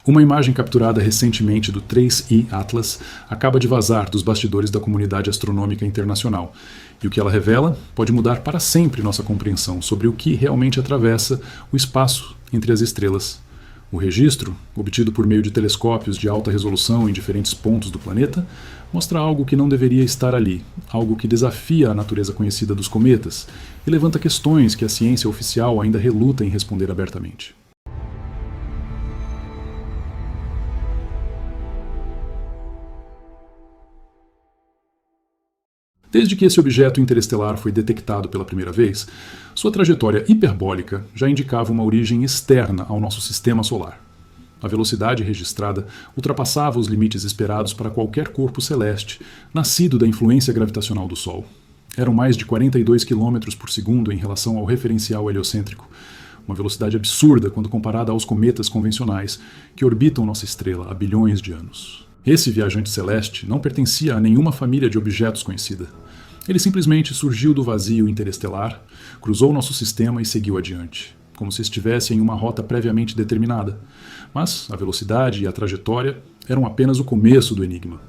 Uma imagem capturada recentemente do 3I Atlas acaba de vazar dos bastidores da comunidade astronômica internacional, e o que ela revela pode mudar para sempre nossa compreensão sobre o que realmente atravessa o espaço entre as estrelas. O registro, obtido por meio de telescópios de alta resolução em diferentes pontos do planeta, mostra algo que não deveria estar ali, algo que desafia a natureza conhecida dos cometas e levanta questões que a ciência oficial ainda reluta em responder abertamente. Desde que esse objeto interestelar foi detectado pela primeira vez, sua trajetória hiperbólica já indicava uma origem externa ao nosso sistema solar. A velocidade registrada ultrapassava os limites esperados para qualquer corpo celeste, nascido da influência gravitacional do Sol. Eram mais de 42 km por segundo em relação ao referencial heliocêntrico, uma velocidade absurda quando comparada aos cometas convencionais que orbitam nossa estrela há bilhões de anos. Esse viajante celeste não pertencia a nenhuma família de objetos conhecida. Ele simplesmente surgiu do vazio interestelar, cruzou nosso sistema e seguiu adiante, como se estivesse em uma rota previamente determinada. Mas a velocidade e a trajetória eram apenas o começo do enigma.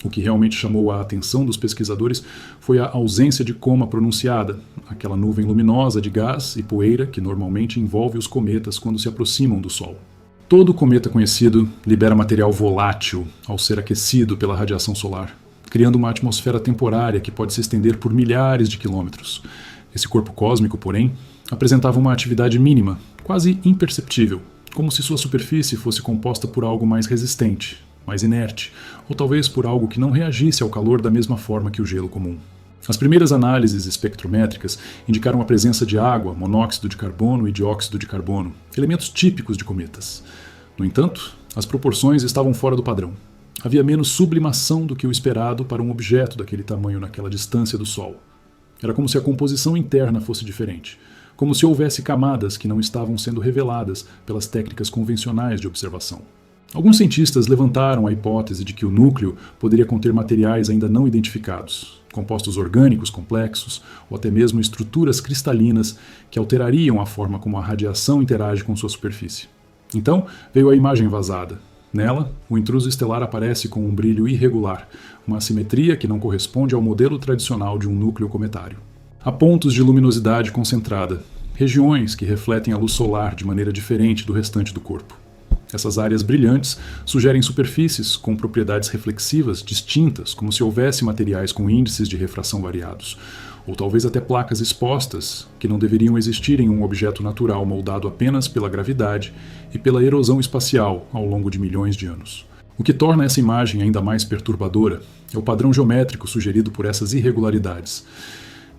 O que realmente chamou a atenção dos pesquisadores foi a ausência de coma pronunciada, aquela nuvem luminosa de gás e poeira que normalmente envolve os cometas quando se aproximam do Sol. Todo cometa conhecido libera material volátil ao ser aquecido pela radiação solar, criando uma atmosfera temporária que pode se estender por milhares de quilômetros. Esse corpo cósmico, porém, apresentava uma atividade mínima, quase imperceptível, como se sua superfície fosse composta por algo mais resistente, mais inerte, ou talvez por algo que não reagisse ao calor da mesma forma que o gelo comum. As primeiras análises espectrométricas indicaram a presença de água, monóxido de carbono e dióxido de carbono, elementos típicos de cometas. No entanto, as proporções estavam fora do padrão. Havia menos sublimação do que o esperado para um objeto daquele tamanho naquela distância do Sol. Era como se a composição interna fosse diferente, como se houvesse camadas que não estavam sendo reveladas pelas técnicas convencionais de observação. Alguns cientistas levantaram a hipótese de que o núcleo poderia conter materiais ainda não identificados, compostos orgânicos complexos ou até mesmo estruturas cristalinas que alterariam a forma como a radiação interage com sua superfície. Então veio a imagem vazada. Nela, o intruso estelar aparece com um brilho irregular, uma assimetria que não corresponde ao modelo tradicional de um núcleo cometário. Há pontos de luminosidade concentrada, regiões que refletem a luz solar de maneira diferente do restante do corpo. Essas áreas brilhantes sugerem superfícies com propriedades reflexivas distintas, como se houvesse materiais com índices de refração variados, ou talvez até placas expostas que não deveriam existir em um objeto natural moldado apenas pela gravidade e pela erosão espacial ao longo de milhões de anos. O que torna essa imagem ainda mais perturbadora é o padrão geométrico sugerido por essas irregularidades.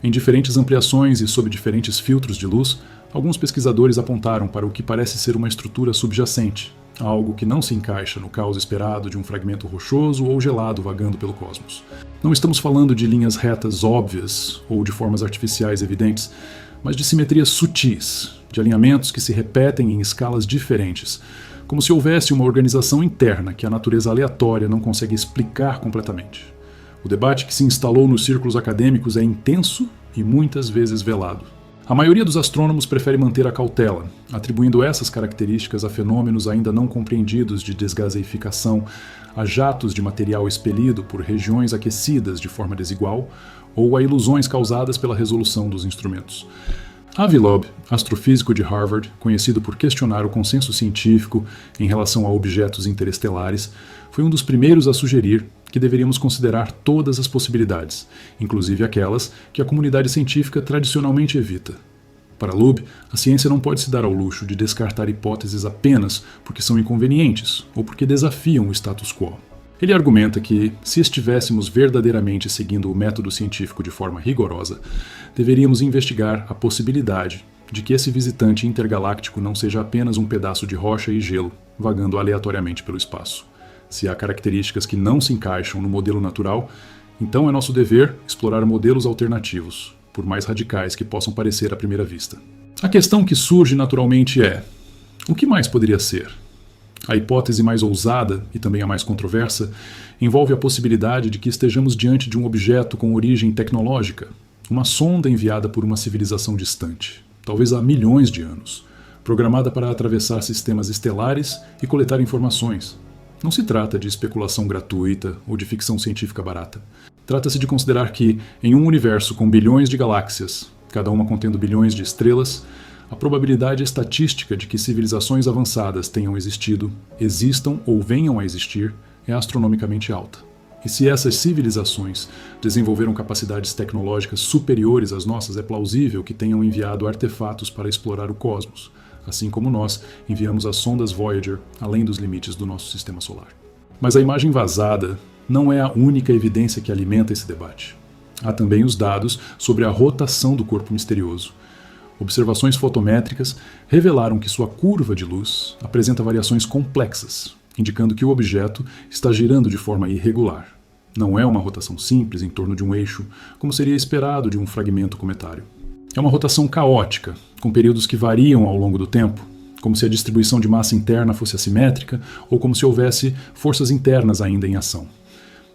Em diferentes ampliações e sob diferentes filtros de luz, alguns pesquisadores apontaram para o que parece ser uma estrutura subjacente, algo que não se encaixa no caos esperado de um fragmento rochoso ou gelado vagando pelo cosmos. Não estamos falando de linhas retas óbvias ou de formas artificiais evidentes, mas de simetrias sutis, de alinhamentos que se repetem em escalas diferentes, como se houvesse uma organização interna que a natureza aleatória não consegue explicar completamente. O debate que se instalou nos círculos acadêmicos é intenso e muitas vezes velado. A maioria dos astrônomos prefere manter a cautela, atribuindo essas características a fenômenos ainda não compreendidos de desgaseificação, a jatos de material expelido por regiões aquecidas de forma desigual ou a ilusões causadas pela resolução dos instrumentos. Avi Loeb, astrofísico de Harvard, conhecido por questionar o consenso científico em relação a objetos interestelares, foi um dos primeiros a sugerir que deveríamos considerar todas as possibilidades, inclusive aquelas que a comunidade científica tradicionalmente evita. Para Loeb, a ciência não pode se dar ao luxo de descartar hipóteses apenas porque são inconvenientes ou porque desafiam o status quo. Ele argumenta que, se estivéssemos verdadeiramente seguindo o método científico de forma rigorosa, deveríamos investigar a possibilidade de que esse visitante intergaláctico não seja apenas um pedaço de rocha e gelo, vagando aleatoriamente pelo espaço. Se há características que não se encaixam no modelo natural, então é nosso dever explorar modelos alternativos, por mais radicais que possam parecer à primeira vista. A questão que surge naturalmente é: o que mais poderia ser? A hipótese mais ousada, e também a mais controversa, envolve a possibilidade de que estejamos diante de um objeto com origem tecnológica, uma sonda enviada por uma civilização distante, talvez há milhões de anos. programada para atravessar sistemas estelares e coletar informações. Não se trata de especulação gratuita ou de ficção científica barata. Trata-se de considerar que, em um universo com bilhões de galáxias, cada uma contendo bilhões de estrelas, a probabilidade estatística de que civilizações avançadas tenham existido, existam ou venham a existir é astronomicamente alta. E se essas civilizações desenvolveram capacidades tecnológicas superiores às nossas, é plausível que tenham enviado artefatos para explorar o cosmos, assim como nós enviamos as sondas Voyager além dos limites do nosso sistema solar. Mas a imagem vazada não é a única evidência que alimenta esse debate. Há também os dados sobre a rotação do corpo misterioso. Observações fotométricas revelaram que sua curva de luz apresenta variações complexas, indicando que o objeto está girando de forma irregular. Não é uma rotação simples em torno de um eixo, como seria esperado de um fragmento cometário. É uma rotação caótica, com períodos que variam ao longo do tempo, como se a distribuição de massa interna fosse assimétrica ou como se houvesse forças internas ainda em ação.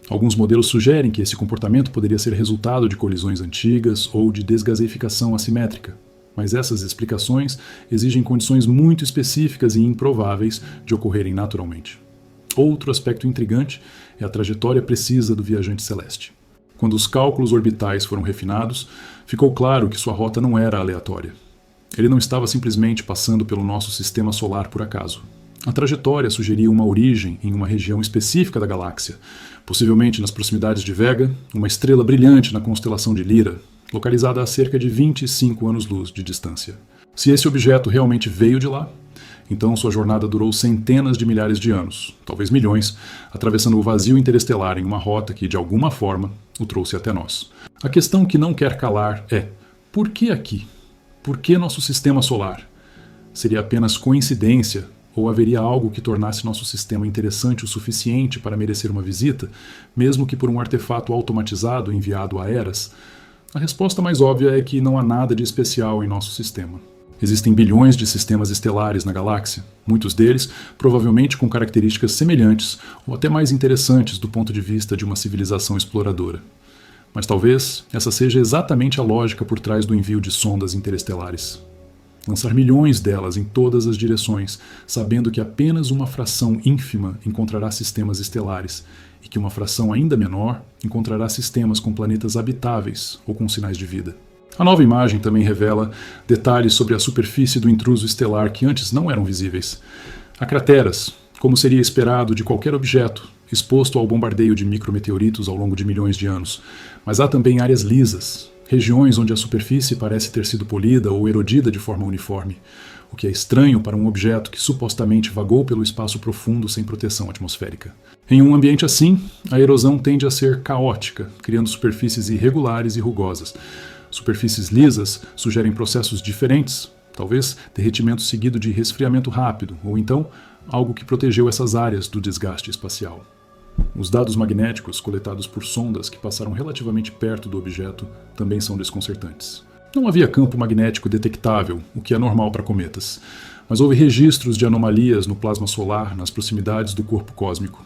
Alguns modelos sugerem que esse comportamento poderia ser resultado de colisões antigas ou de desgaseificação assimétrica, mas essas explicações exigem condições muito específicas e improváveis de ocorrerem naturalmente. Outro aspecto intrigante é a trajetória precisa do viajante celeste. Quando os cálculos orbitais foram refinados, ficou claro que sua rota não era aleatória. Ele não estava simplesmente passando pelo nosso sistema solar por acaso. A trajetória sugeria uma origem em uma região específica da galáxia, possivelmente nas proximidades de Vega, uma estrela brilhante na constelação de Lyra, localizada a cerca de 25 anos-luz de distância. Se esse objeto realmente veio de lá, então sua jornada durou centenas de milhares de anos, talvez milhões, atravessando o vazio interestelar em uma rota que, de alguma forma, o trouxe até nós. A questão que não quer calar é: por que aqui? Por que nosso sistema solar? Seria apenas coincidência ou haveria algo que tornasse nosso sistema interessante o suficiente para merecer uma visita, mesmo que por um artefato automatizado enviado a Eras? A resposta mais óbvia é que não há nada de especial em nosso sistema. Existem bilhões de sistemas estelares na galáxia, muitos deles provavelmente com características semelhantes ou até mais interessantes do ponto de vista de uma civilização exploradora. Mas talvez essa seja exatamente a lógica por trás do envio de sondas interestelares. Lançar milhões delas em todas as direções, sabendo que apenas uma fração ínfima encontrará sistemas estelares e que uma fração ainda menor encontrará sistemas com planetas habitáveis ou com sinais de vida. A nova imagem também revela detalhes sobre a superfície do intruso estelar que antes não eram visíveis. Há crateras, como seria esperado de qualquer objeto, exposto ao bombardeio de micrometeoritos ao longo de milhões de anos. Mas há também áreas lisas, regiões onde a superfície parece ter sido polida ou erodida de forma uniforme, o que é estranho para um objeto que supostamente vagou pelo espaço profundo sem proteção atmosférica. Em um ambiente assim, a erosão tende a ser caótica, criando superfícies irregulares e rugosas. Superfícies lisas sugerem processos diferentes, talvez derretimento seguido de resfriamento rápido, ou então algo que protegeu essas áreas do desgaste espacial. Os dados magnéticos coletados por sondas que passaram relativamente perto do objeto também são desconcertantes. Não havia campo magnético detectável, o que é normal para cometas, mas houve registros de anomalias no plasma solar nas proximidades do corpo cósmico.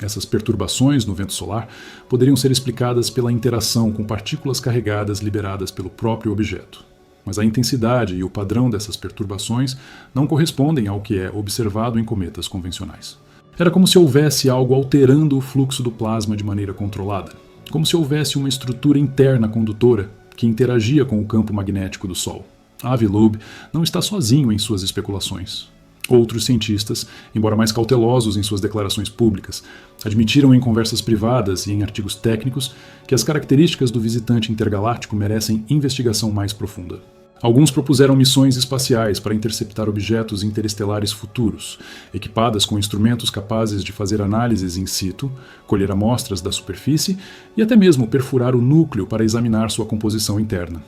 Essas perturbações no vento solar poderiam ser explicadas pela interação com partículas carregadas liberadas pelo próprio objeto. Mas a intensidade e o padrão dessas perturbações não correspondem ao que é observado em cometas convencionais. Era como se houvesse algo alterando o fluxo do plasma de maneira controlada, como se houvesse uma estrutura interna condutora que interagia com o campo magnético do Sol. Avi Loeb não está sozinho em suas especulações. Outros cientistas, embora mais cautelosos em suas declarações públicas, admitiram em conversas privadas e em artigos técnicos que as características do visitante intergaláctico merecem investigação mais profunda. Alguns propuseram missões espaciais para interceptar objetos interestelares futuros, equipadas com instrumentos capazes de fazer análises in situ, colher amostras da superfície e até mesmo perfurar o núcleo para examinar sua composição interna.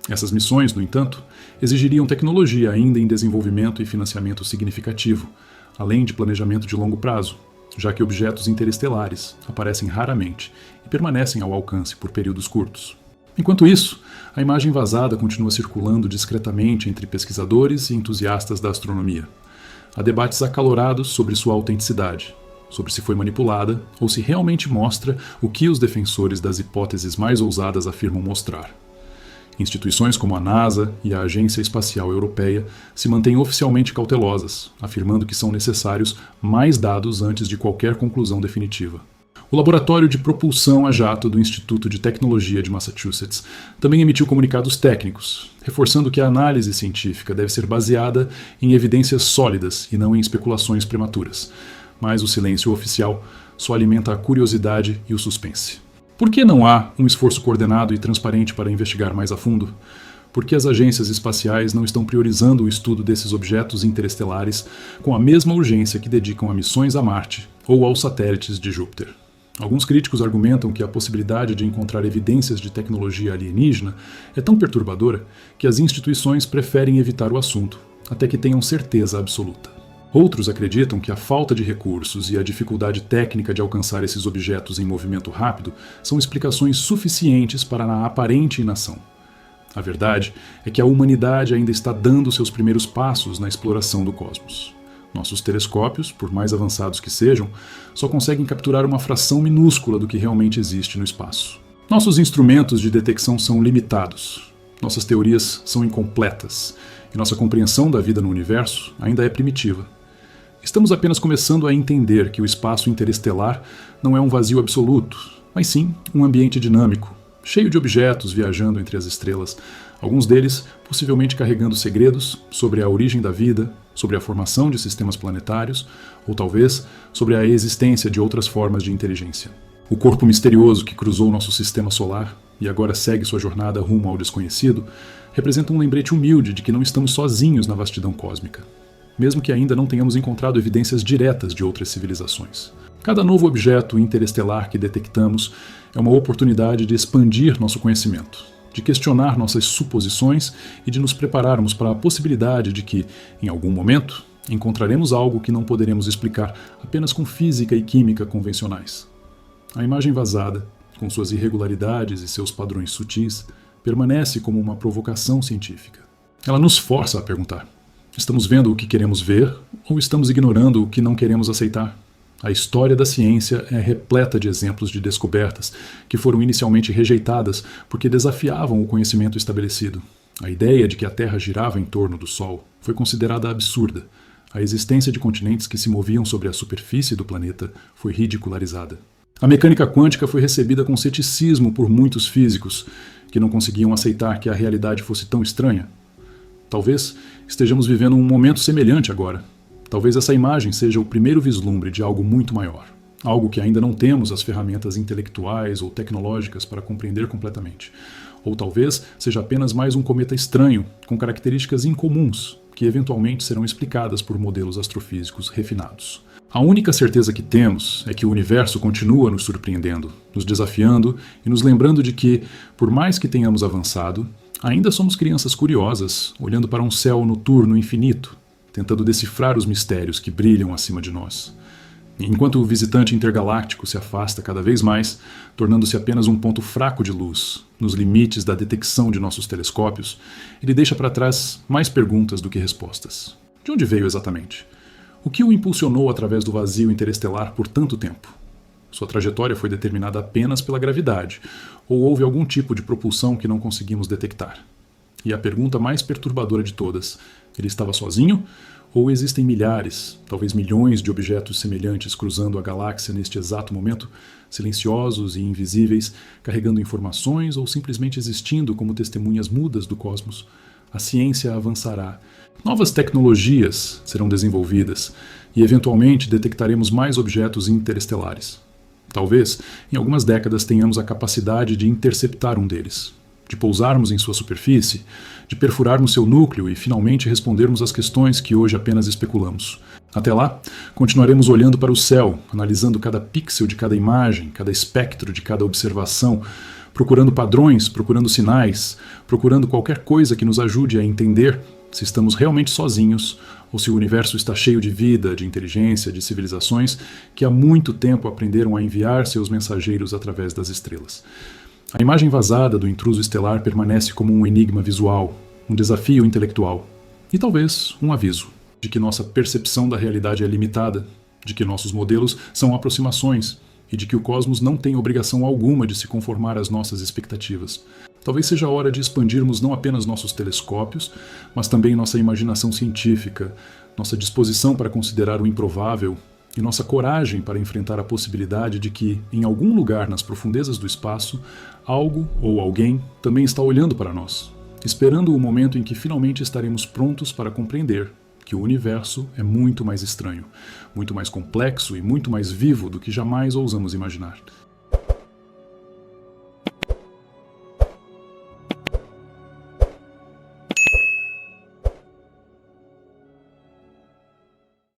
Essas missões, no entanto, exigiriam tecnologia ainda em desenvolvimento e financiamento significativo, além de planejamento de longo prazo, já que objetos interestelares aparecem raramente e permanecem ao alcance por períodos curtos. Enquanto isso, a imagem vazada continua circulando discretamente entre pesquisadores e entusiastas da astronomia. Há debates acalorados sobre sua autenticidade, sobre se foi manipulada ou se realmente mostra o que os defensores das hipóteses mais ousadas afirmam mostrar. Instituições como a NASA e a Agência Espacial Europeia se mantêm oficialmente cautelosas, afirmando que são necessários mais dados antes de qualquer conclusão definitiva. O Laboratório de Propulsão a Jato do Instituto de Tecnologia de Massachusetts também emitiu comunicados técnicos, reforçando que a análise científica deve ser baseada em evidências sólidas e não em especulações prematuras. Mas o silêncio oficial só alimenta a curiosidade e o suspense. Por que não há um esforço coordenado e transparente para investigar mais a fundo? Por que as agências espaciais não estão priorizando o estudo desses objetos interestelares com a mesma urgência que dedicam a missões a Marte ou aos satélites de Júpiter? Alguns críticos argumentam que a possibilidade de encontrar evidências de tecnologia alienígena é tão perturbadora que as instituições preferem evitar o assunto, até que tenham certeza absoluta. Outros acreditam que a falta de recursos e a dificuldade técnica de alcançar esses objetos em movimento rápido são explicações suficientes para a aparente inação. A verdade é que a humanidade ainda está dando seus primeiros passos na exploração do cosmos. Nossos telescópios, por mais avançados que sejam, só conseguem capturar uma fração minúscula do que realmente existe no espaço. Nossos instrumentos de detecção são limitados, nossas teorias são incompletas e nossa compreensão da vida no universo ainda é primitiva. Estamos apenas começando a entender que o espaço interestelar não é um vazio absoluto, mas sim um ambiente dinâmico, cheio de objetos viajando entre as estrelas, alguns deles possivelmente carregando segredos sobre a origem da vida, sobre a formação de sistemas planetários, ou talvez sobre a existência de outras formas de inteligência. O corpo misterioso que cruzou nosso sistema solar e agora segue sua jornada rumo ao desconhecido representa um lembrete humilde de que não estamos sozinhos na vastidão cósmica, mesmo que ainda não tenhamos encontrado evidências diretas de outras civilizações. Cada novo objeto interestelar que detectamos é uma oportunidade de expandir nosso conhecimento, de questionar nossas suposições e de nos prepararmos para a possibilidade de que, em algum momento, encontraremos algo que não poderemos explicar apenas com física e química convencionais. A imagem vazada, com suas irregularidades e seus padrões sutis, permanece como uma provocação científica. Ela nos força a perguntar: estamos vendo o que queremos ver ou estamos ignorando o que não queremos aceitar? A história da ciência é repleta de exemplos de descobertas que foram inicialmente rejeitadas porque desafiavam o conhecimento estabelecido. A ideia de que a Terra girava em torno do Sol foi considerada absurda. A existência de continentes que se moviam sobre a superfície do planeta foi ridicularizada. A mecânica quântica foi recebida com ceticismo por muitos físicos que não conseguiam aceitar que a realidade fosse tão estranha. Talvez estejamos vivendo um momento semelhante agora. Talvez essa imagem seja o primeiro vislumbre de algo muito maior. Algo que ainda não temos as ferramentas intelectuais ou tecnológicas para compreender completamente. Ou talvez seja apenas mais um cometa estranho, com características incomuns, que eventualmente serão explicadas por modelos astrofísicos refinados. A única certeza que temos é que o universo continua nos surpreendendo, nos desafiando e nos lembrando de que, por mais que tenhamos avançado, ainda somos crianças curiosas, olhando para um céu noturno infinito, tentando decifrar os mistérios que brilham acima de nós. Enquanto o visitante intergaláctico se afasta cada vez mais, tornando-se apenas um ponto fraco de luz nos limites da detecção de nossos telescópios, ele deixa para trás mais perguntas do que respostas. De onde veio exatamente? O que o impulsionou através do vazio interestelar por tanto tempo? Sua trajetória foi determinada apenas pela gravidade, ou houve algum tipo de propulsão que não conseguimos detectar? E a pergunta mais perturbadora de todas: ele estava sozinho? Ou existem milhares, talvez milhões de objetos semelhantes cruzando a galáxia neste exato momento, silenciosos e invisíveis, carregando informações ou simplesmente existindo como testemunhas mudas do cosmos? A ciência avançará. Novas tecnologias serão desenvolvidas e, eventualmente, detectaremos mais objetos interestelares. Talvez, em algumas décadas, tenhamos a capacidade de interceptar um deles, de pousarmos em sua superfície, de perfurarmos seu núcleo e finalmente respondermos às questões que hoje apenas especulamos. Até lá, continuaremos olhando para o céu, analisando cada pixel de cada imagem, cada espectro de cada observação, procurando padrões, procurando sinais, procurando qualquer coisa que nos ajude a entender se estamos realmente sozinhos ou se o universo está cheio de vida, de inteligência, de civilizações que há muito tempo aprenderam a enviar seus mensageiros através das estrelas. A imagem vazada do intruso estelar permanece como um enigma visual, um desafio intelectual e talvez um aviso de que nossa percepção da realidade é limitada, de que nossos modelos são aproximações e de que o cosmos não tem obrigação alguma de se conformar às nossas expectativas. Talvez seja a hora de expandirmos não apenas nossos telescópios, mas também nossa imaginação científica, nossa disposição para considerar o improvável e nossa coragem para enfrentar a possibilidade de que, em algum lugar nas profundezas do espaço, algo ou alguém também está olhando para nós, esperando o momento em que finalmente estaremos prontos para compreender que o universo é muito mais estranho, muito mais complexo e muito mais vivo do que jamais ousamos imaginar.